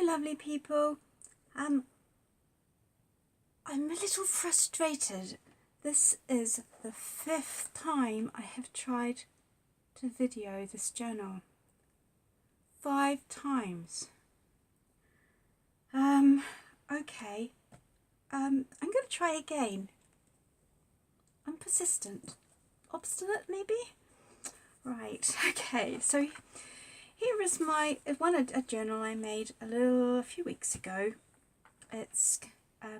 lovely people. I'm a little frustrated. This is the 5th time I have tried to video this journal. 5 times. Okay. I'm going to try again. I'm persistent. Obstinate, maybe? Right, okay. So here is a journal I made a few weeks ago. It's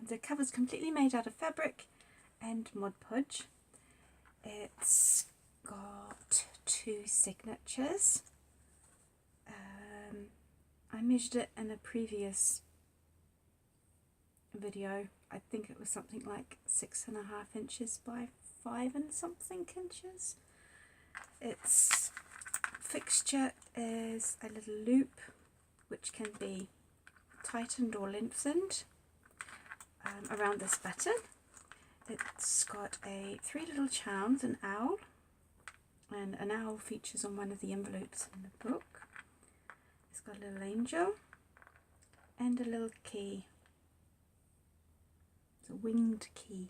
the cover's completely made out of fabric and Mod Podge. It's got 2 signatures. I measured it in a previous video. I think it was something like 6.5 inches by 5 and something inches. Its fixture is a little loop which can be tightened or lengthened around this button. It's got 3 little charms, an owl, and an owl features on one of the envelopes in the book. It's got a little angel and a little key. It's a winged key.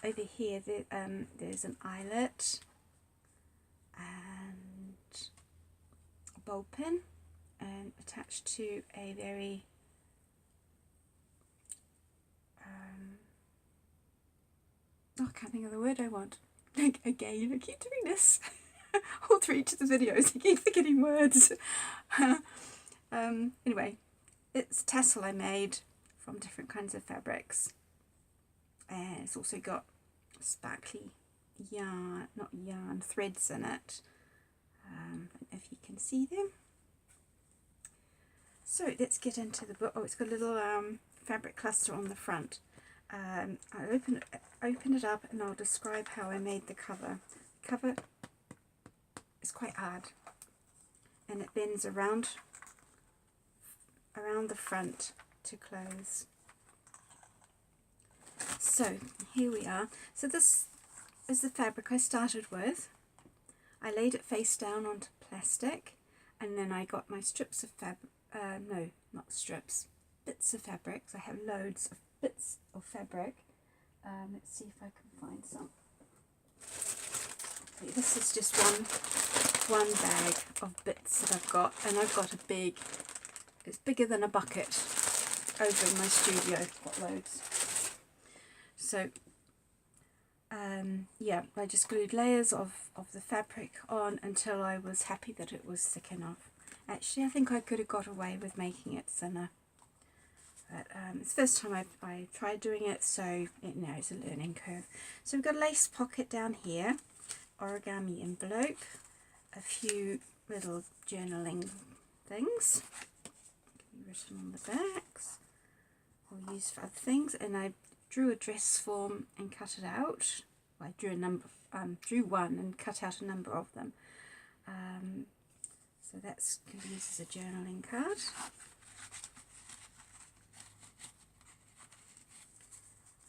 Over here there's an eyelet and a ball pin, and attached to a very I can't think of the word I want. Again, I keep doing this all through each of the videos. I keep forgetting words. Anyway, it's tassel I made from different kinds of fabrics, and it's also got sparkly yarn, not yarn, threads in it. I don't know if you can see them. So let's get into the book. Oh, it's got a little fabric cluster on the front. I'll open it up and I'll describe how I made the cover. The cover is quite hard and it bends around the front to close. So here we are. So this is the fabric I started with. I laid it face down onto plastic, and then I got my strips of fabric, no, not strips, bits of fabric. So I have loads of bits of fabric. Let's see if I can find some. Okay, this is just one bag of bits that I've got, and I've got it's bigger than a bucket over in my studio. I've got loads. So yeah, I just glued layers of the fabric on until I was happy that it was thick enough. Actually, I think I could have got away with making it thinner, but it's the first time I tried doing it, so it's a learning curve. So we've got a lace pocket down here, origami envelope, a few little journaling things can be written on the backs or used for other things, and I drew a dress form and cut it out. Well, I drew one and cut out a number of them. So that's can be used as a journaling card.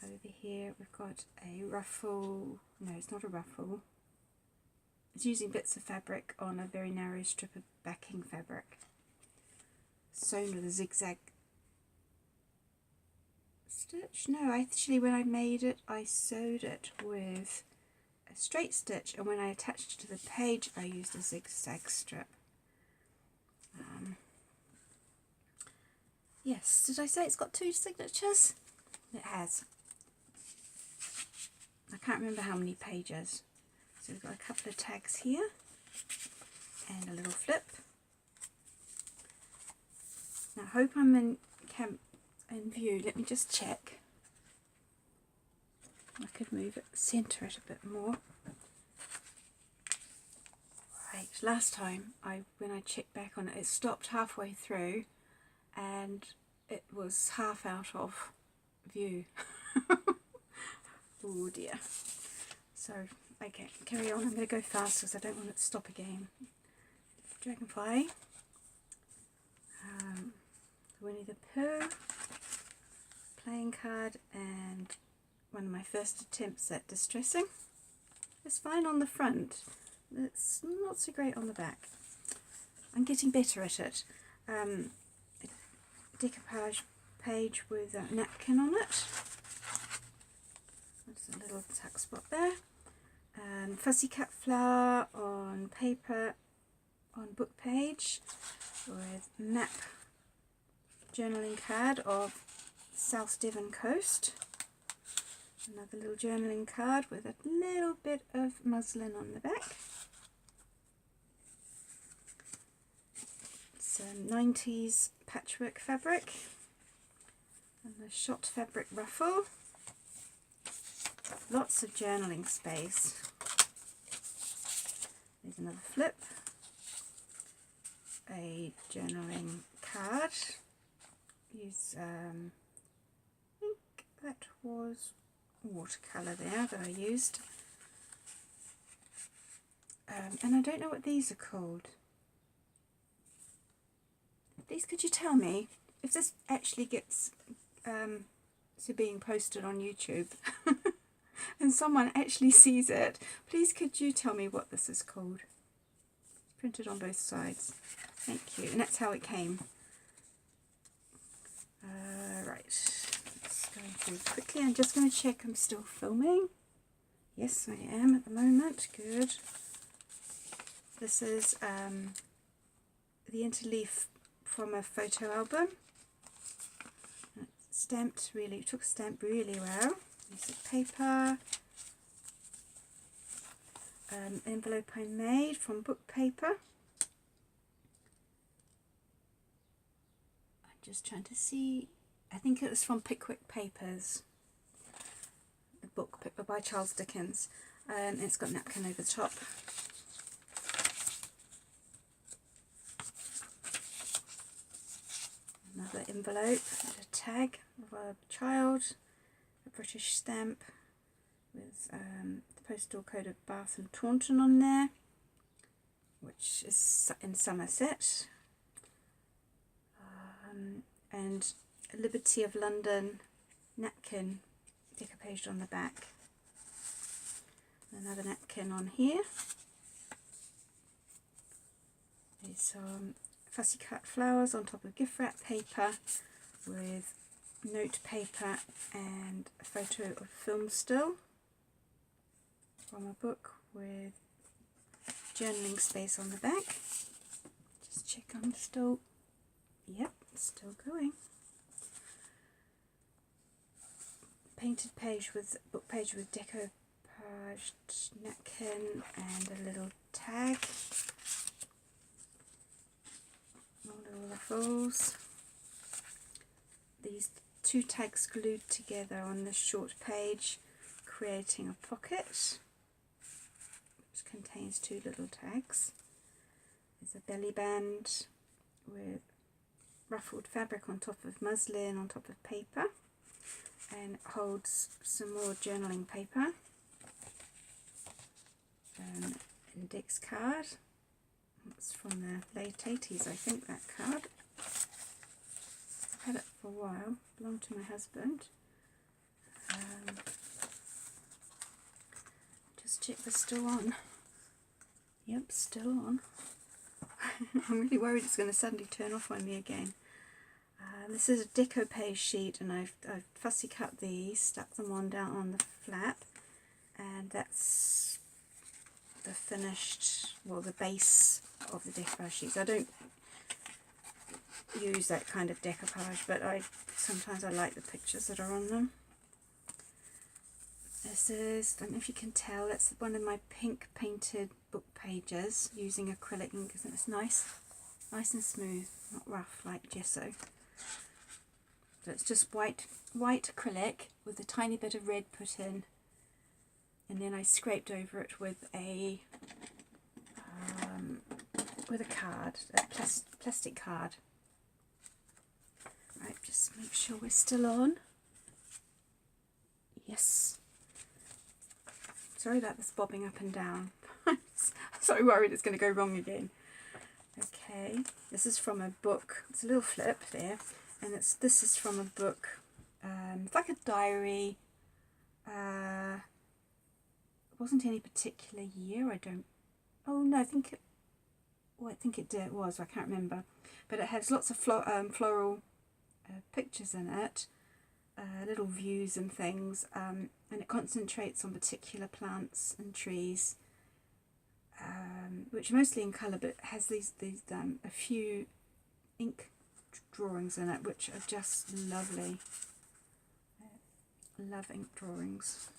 Over here we've got a ruffle. No, it's not a ruffle. It's using bits of fabric on a very narrow strip of backing fabric, sewn with a zigzag stitch. No, actually when I made it I sewed it with a straight stitch, and when I attached it to the page I used a zigzag strip. Yes, did I say it's got 2 signatures? It has. I can't remember how many pages. So we've got a couple of tags here and a little flip. Now I hope I'm in view. Let me just check. I could move it, centre it a bit more. Right, last time when I checked back on it, it stopped halfway through and it was half out of view. Oh dear. So, okay, carry on. I'm going to go fast because I don't want it to stop again. Dragonfly. Winnie the Pooh. Playing card, and one of my first attempts at distressing. It's fine on the front. It's not so great on the back. I'm getting better at it. decoupage page with a napkin on it. There's a little tuck spot there. Fussy cut flower on paper on book page with map journaling card of South Devon coast. Another little journaling card with a little bit of muslin on the back. It's a 90s patchwork fabric and the shot fabric ruffle. Lots of journaling space. There's another flip. A journaling card. Use, I think that was watercolour there that I used. And I don't know what these are called. Please could you tell me if this actually gets to being posted on YouTube and someone actually sees it, please could you tell me what this is called? It's printed on both sides. Thank you. And that's how it came. Right, let's go through quickly. I'm just going to check I'm still filming. Yes, I am at the moment. Good. This is the interleaf from a photo album. It's stamped really, took stamped really well. Piece of paper. Envelope I made from book paper. I'm just trying to see. I think it was from Pickwick Papers, the book by Charles Dickens. It's got a napkin over the top. Another envelope, a tag of a child, a British stamp with the postal code of Bath and Taunton on there, which is in Somerset, and a Liberty of London napkin decoupaged on the back. Another napkin on here. There's some fussy cut flowers on top of gift wrap paper with note paper and a photo of film still from a book with journaling space on the back. Just check I'm still, yep, still going. Painted page with book page with decoupaged napkin and a little tag. More little ruffles. These two tags glued together on this short page, creating a pocket which contains two little tags. There's a belly band with ruffled fabric on top of muslin on top of paper, and it holds some more journaling paper. An index card. It's from the late 80s, I think, that card. I've had it for a while, belonged to my husband. Just check we're still on. Yep, still on. I'm really worried it's going to suddenly turn off on me again. This is a decoupage sheet, and I've fussy cut these, stuck them on down on the flap, and that's the finished, well, the base of the decoupage sheets. I don't use that kind of decoupage, but sometimes I like the pictures that are on them. This is, I don't know if you can tell, that's one of my pink painted book pages using acrylic ink, because it's nice and smooth, not rough like gesso. So it's just white acrylic with a tiny bit of red put in, and then I scraped over it with a card, a plastic card. Right, just make sure we're still on. Yes. Sorry about this bobbing up and down. I'm so worried it's going to go wrong again. Okay, this is from a book. It's a little flip there, and this is from a book. It's like a diary. It wasn't any particular year. I don't. Oh no, I think it. Well, I think it was. I can't remember. But it has lots of floral pictures in it, little views and things, and it concentrates on particular plants and trees, which are mostly in colour, but has these a few ink drawings in it, which are just lovely. Love ink drawings.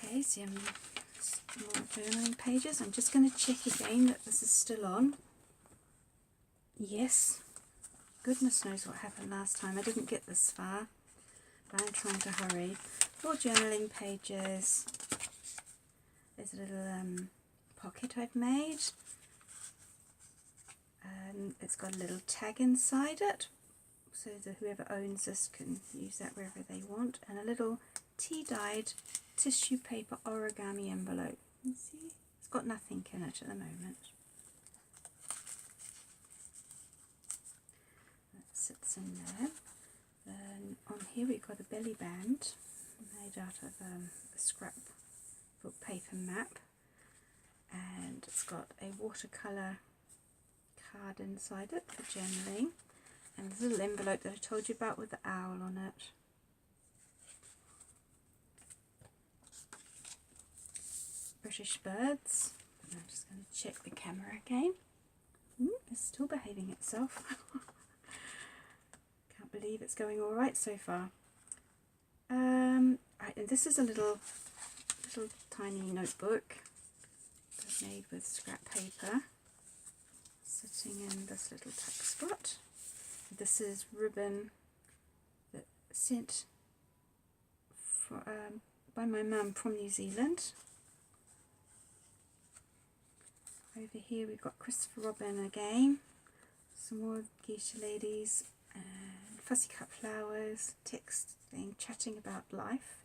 Okay, so more journaling pages. I'm just going to check again that this is still on. Yes. Goodness knows what happened last time. I didn't get this far, but I'm trying to hurry. More journaling pages. There's a little pocket I've made. It's got a little tag inside it, so that whoever owns this can use that wherever they want, and a little tea-dyed tissue paper origami envelope. You see, it's got nothing in it at the moment. That sits in there. Then on here we've got a belly band made out of a scrapbook paper map, and it's got a watercolour card inside it for journaling. And this little envelope that I told you about with the owl on it. British birds. And I'm just going to check the camera again. It's still behaving itself. Can't believe it's going all right so far. Right, and this is a little tiny notebook made with scrap paper, sitting in this little tuck spot. This is ribbon that sent for, by my mum from New Zealand. Over here we've got Christopher Robin again, some more geisha ladies, and fussy cut flowers, text thing, chatting about life.